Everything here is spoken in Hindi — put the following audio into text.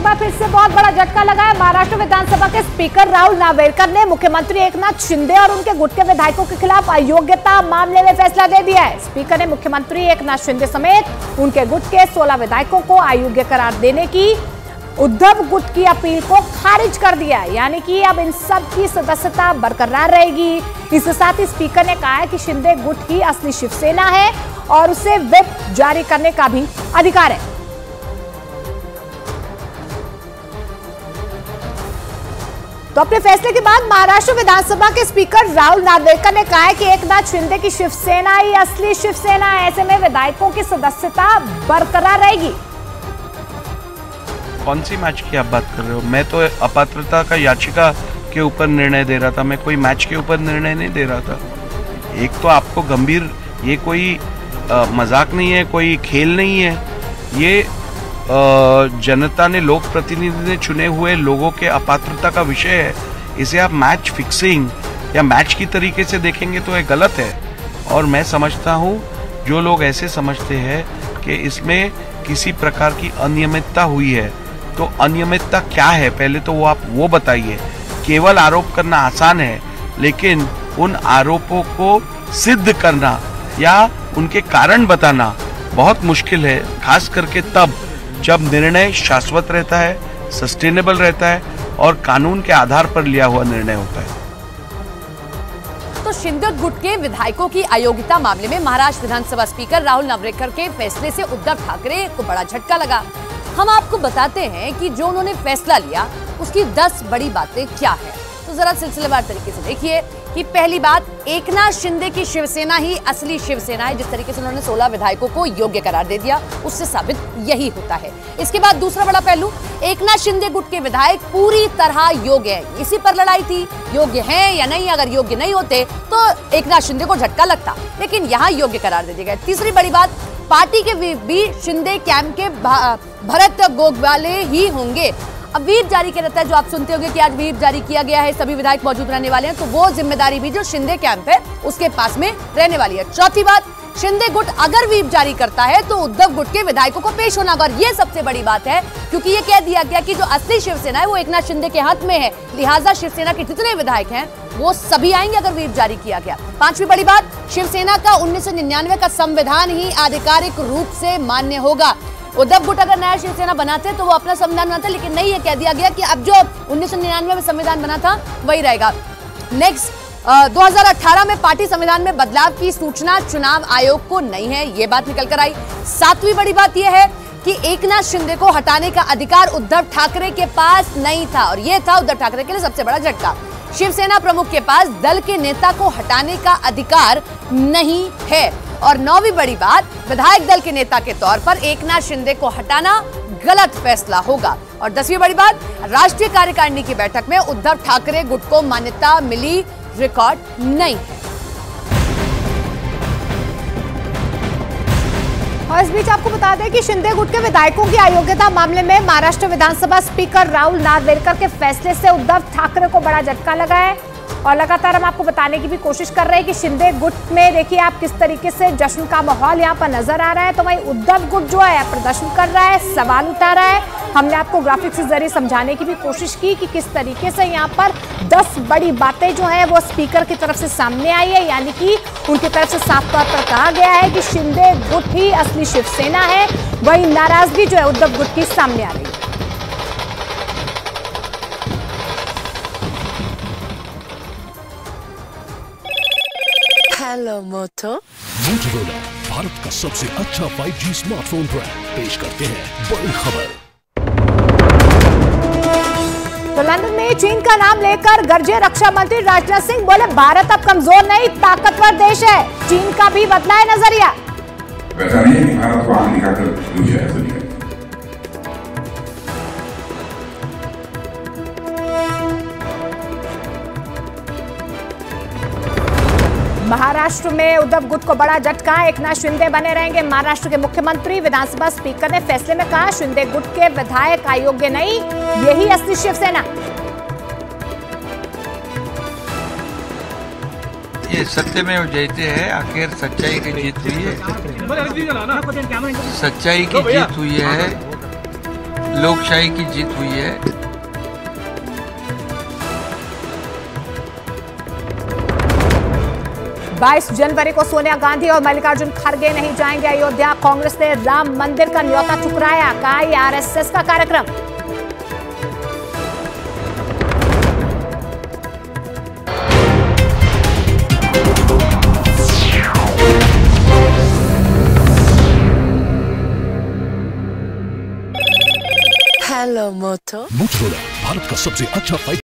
एक बार फिर से बहुत बड़ा झटका लगा है। महाराष्ट्र विधानसभा के स्पीकर राहुल नार्वेकर ने मुख्यमंत्री एकनाथ शिंदे और उनके गुट के विधायकों के खिलाफ अयोग्यता मामले में फैसला दे दिया है। स्पीकर ने मुख्यमंत्री एकनाथ शिंदे समेत उनके गुट के 16 विधायकों को अयोग्य करार देने की उद्धव गुट की अपील को खारिज कर दिया है, यानी कि अब इन सब की सदस्यता बरकरार रहेगी। इसके साथ ही स्पीकर ने कहा है कि शिंदे गुट ही असली शिवसेना है और उसे व्हिप जारी करने का भी अधिकार है। तो अपने फैसले के बाद महाराष्ट्र विधानसभा के स्पीकर राहुल नार्वेकर ने कहा है कि एकनाथ शिंदे की शिवसेना ही असली शिवसेना है, ऐसे में विधायकों की सदस्यता बरकरार रहेगी। कौन सी मैच की आप बात कर रहे हो? मैं तो अपात्रता का याचिका के ऊपर निर्णय दे रहा था, मैं कोई मैच के ऊपर निर्णय नहीं दे रहा था। एक तो आपको गंभीर, ये कोई मजाक नहीं है, कोई खेल नहीं है, ये जनता ने, लोक प्रतिनिधि ने चुने हुए लोगों के अपात्रता का विषय है। इसे आप मैच फिक्सिंग या मैच की तरीके से देखेंगे तो ये गलत है। और मैं समझता हूँ जो लोग ऐसे समझते हैं कि इसमें किसी प्रकार की अनियमितता हुई है, तो अनियमितता क्या है पहले तो वो आप वो बताइए। केवल आरोप करना आसान है, लेकिन उन आरोपों को सिद्ध करना या उनके कारण बताना बहुत मुश्किल है, खास करके तब जब निर्णय शाश्वत रहता है, सस्टेनेबल रहता है और कानून के आधार पर लिया हुआ निर्णय होता है। तो शिंदे गुट के विधायकों की अयोग्यता मामले में महाराष्ट्र विधानसभा स्पीकर राहुल नार्वेकर के फैसले से उद्धव ठाकरे को बड़ा झटका लगा। हम आपको बताते हैं कि जो उन्होंने फैसला लिया उसकी 10 बड़ी बातें क्या है, तो जरा सिलसिलेवार तरीके से देखिए कि पहली बात, एकनाथ शिंदे की शिवसेना ही असली शिवसेना है। जिस तरीके से उन्होंने 16 विधायकों को योग्य करार दे दिया, उससे साबित यही होता है। इसके बाद दूसरा बड़ा पहलू, एकनाथ शिंदे गुट के विधायक पूरी तरह योग्य है। इसी पर लड़ाई थी, योग्य हैं या नहीं। अगर योग्य नहीं होते तो एकनाथ शिंदे को झटका लगता, लेकिन यहाँ योग्य करार दे दिए गए। तीसरी बड़ी बात, पार्टी के भी शिंदे कैंप के भरत गोगवाले ही होंगे। अब व्हीप जारी किया रहता है, जो आप सुनते होंगे कि आज व्हीप जारी किया गया है, सभी विधायक मौजूद रहने वाले हैं, तो वो जिम्मेदारी भी जो शिंदे कैंप है उसके पास में रहने वाली है। चौथी बात, शिंदे गुट अगर व्हीप जारी करता है तो उद्धव गुट के विधायकों को पेश होना होगा। और ये सबसे बड़ी बात है, क्योंकि ये कह दिया गया कि जो असली शिवसेना है वो एकनाथ शिंदे के हाथ में है, लिहाजा शिवसेना के जितने विधायक हैं वो सभी आएंगे अगर व्हीप जारी किया गया। पांचवी बड़ी बात, शिवसेना का 1999 का संविधान ही आधिकारिक रूप से मान्य होगा। उद्धव गुट अगर नया शिवसेना बनाते तो वो अपना संविधान बनाते, लेकिन नहीं, ये कह दिया गया कि अब जो 1999 में संविधान बना था वही रहेगा। नेक्स्ट, 2018 में पार्टी संविधान में बदलाव की सूचना चुनाव आयोग को नहीं है, ये बात निकल कर आई। सातवीं बड़ी बात यह है कि एकनाथ शिंदे को हटाने का अधिकार उद्धव ठाकरे के पास नहीं था, और यह था उद्धव ठाकरे के लिए सबसे बड़ा झटका। शिवसेना प्रमुख के पास दल के नेता को हटाने का अधिकार नहीं है। और 9वीं बड़ी बात, विधायक दल के नेता के तौर पर एकनाथ शिंदे को हटाना गलत फैसला होगा। और 10वीं बड़ी बात, राष्ट्रीय कार्यकारिणी की बैठक में उद्धव ठाकरे गुट को मान्यता मिली रिकॉर्ड नहीं है। और इस बीच आपको बता दें कि शिंदे गुट के विधायकों की अयोग्यता मामले में महाराष्ट्र विधानसभा स्पीकर राहुल नार्वेकर के फैसले से उद्धव ठाकरे को बड़ा झटका लगा है। और लगातार हम आपको बताने की भी कोशिश कर रहे हैं कि शिंदे गुट में देखिए आप किस तरीके से जश्न का माहौल यहाँ पर नजर आ रहा है, तो वहीं उद्धव गुट जो है प्रदर्शन कर रहा है, सवाल उठा रहा है। हमने आपको ग्राफिक्स के जरिए समझाने की भी कोशिश की कि किस तरीके से यहाँ पर 10 बड़ी बातें जो है वो स्पीकर की तरफ से सामने आई है, यानी कि उनकी तरफ से साफ तौर पर कहा गया है कि शिंदे गुट ही असली शिवसेना है। वही नाराजगी जो है उद्धव गुट की सामने आ रही है। हेलो मोटो। मोटोरोला भारत का सबसे अच्छा 5G स्मार्टफोन ब्रांड पेश करते हैं बड़ी खबर। तो लंदन में चीन का नाम लेकर गरजे रक्षा मंत्री राजनाथ सिंह, बोले भारत अब कमजोर नहीं ताकतवर देश है, चीन का भी बदला है नजरिया। वैसा नहीं है कि भारत को आंख दिखाकर दूसरे ऐसा नहीं है। महाराष्ट्र में उद्धव गुट को बड़ा झटका, एकनाथ शिंदे बने रहेंगे महाराष्ट्र के मुख्यमंत्री। विधानसभा स्पीकर ने फैसले में कहा शिंदे गुट के विधायक अयोग्य नहीं, यही असली शिवसेना। ये सत्य में जयते हैं, आखिर सच्चाई की जीत हुई है, सच्चाई की जीत हुई है। लोकशाही की जीत हुई है। 22 जनवरी को सोनिया गांधी और मल्लिकार्जुन खड़गे नहीं जाएंगे अयोध्या। कांग्रेस ने राम मंदिर का न्योता ठुकराया, कहा ये आरएसएस का कार्यक्रम। हेलो मोटो। मोटोरोला भारत का सबसे अच्छा 5